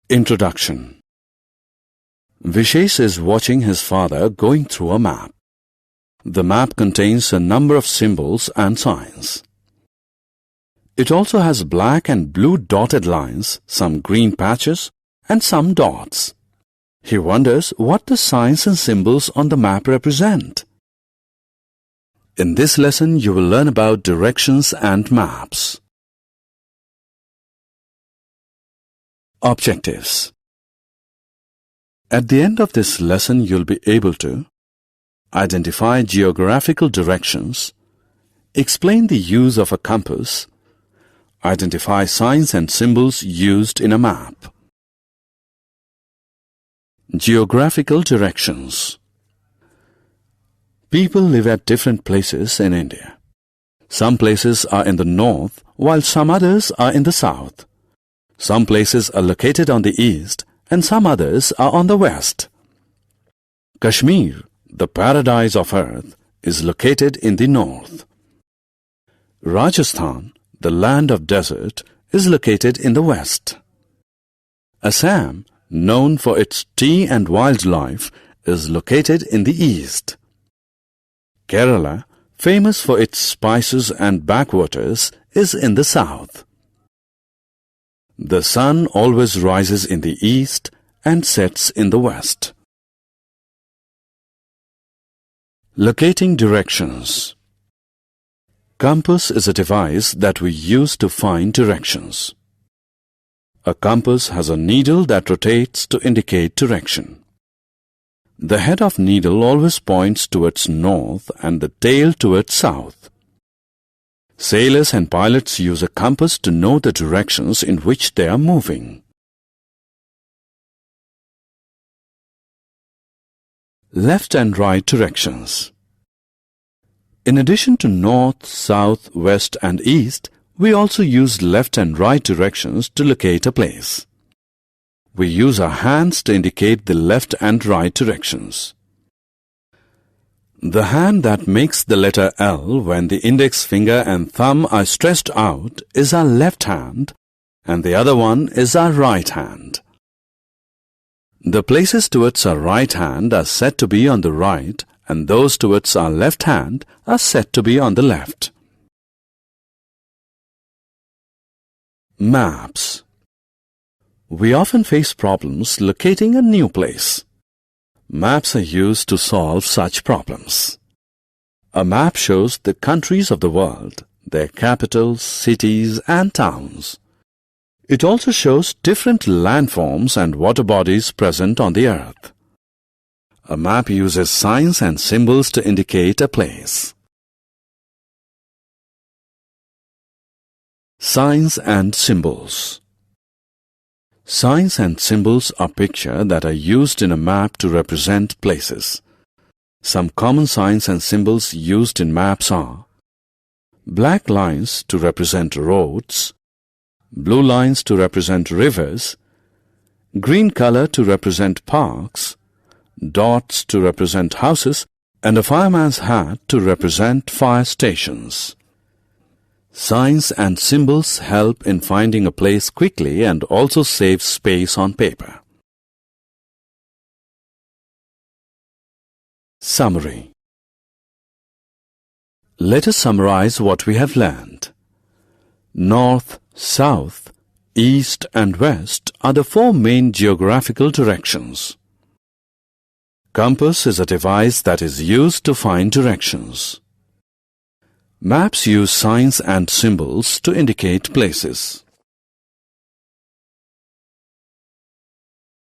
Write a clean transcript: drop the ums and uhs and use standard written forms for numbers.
Introduction. Vishesh is watching his father going through a map. The map contains a number of symbols and signs. It also has black and blue dotted lines, some green patches, and some dots. He wonders what the signs and symbols on the map represent. In this lesson, you will learn about directions and maps. Objectives. At the end of this lesson, you'll be able to identify geographical directions, explain the use of a compass, identify signs and symbols used in a map. Geographical directions. People live at different places in India. Some places are in the north, while some others are in the south. Some places are located on the east, and some others are on the west. Kashmir, the paradise of earth, is located in the north. Rajasthan, the land of desert, is located in the west. Assam, known for its tea and wildlife, is located in the east. Kerala, famous for its spices and backwaters, is in the south. The sun always rises in the east and sets in the west. Locating directions. Compass is a device that we use to find directions. A compass has a needle that rotates to indicate direction. The head of needle always points towards north and the tail towards south. Sailors and pilots use a compass to know the directions in which they are moving. Left and right directions. In addition to north, south, west and east, we also use left and right directions to locate a place. We use our hands to indicate the left and right directions. The hand that makes the letter L when the index finger and thumb are stretched out is our left hand, and the other one is our right hand. The places towards our right hand are said to be on the right, and those towards our left hand are said to be on the left. Maps. We often face problems locating a new place. Maps are used to solve such problems. A map shows the countries of the world, their capitals, cities, and towns. It also shows different landforms and water bodies present on the earth. A map uses signs and symbols to indicate a place. Signs and symbols. Signs and symbols are pictures that are used in a map to represent places. Some common signs and symbols used in maps are black lines to represent roads, blue lines to represent rivers, green color to represent parks, dots to represent houses, and a fireman's hat to represent fire stations. Signs and symbols help in finding a place quickly and also save space on paper. Summary. Let us summarize what we have learned. North, south, east and west are the four main geographical directions. Compass is a device that is used to find directions. Maps use signs and symbols to indicate places.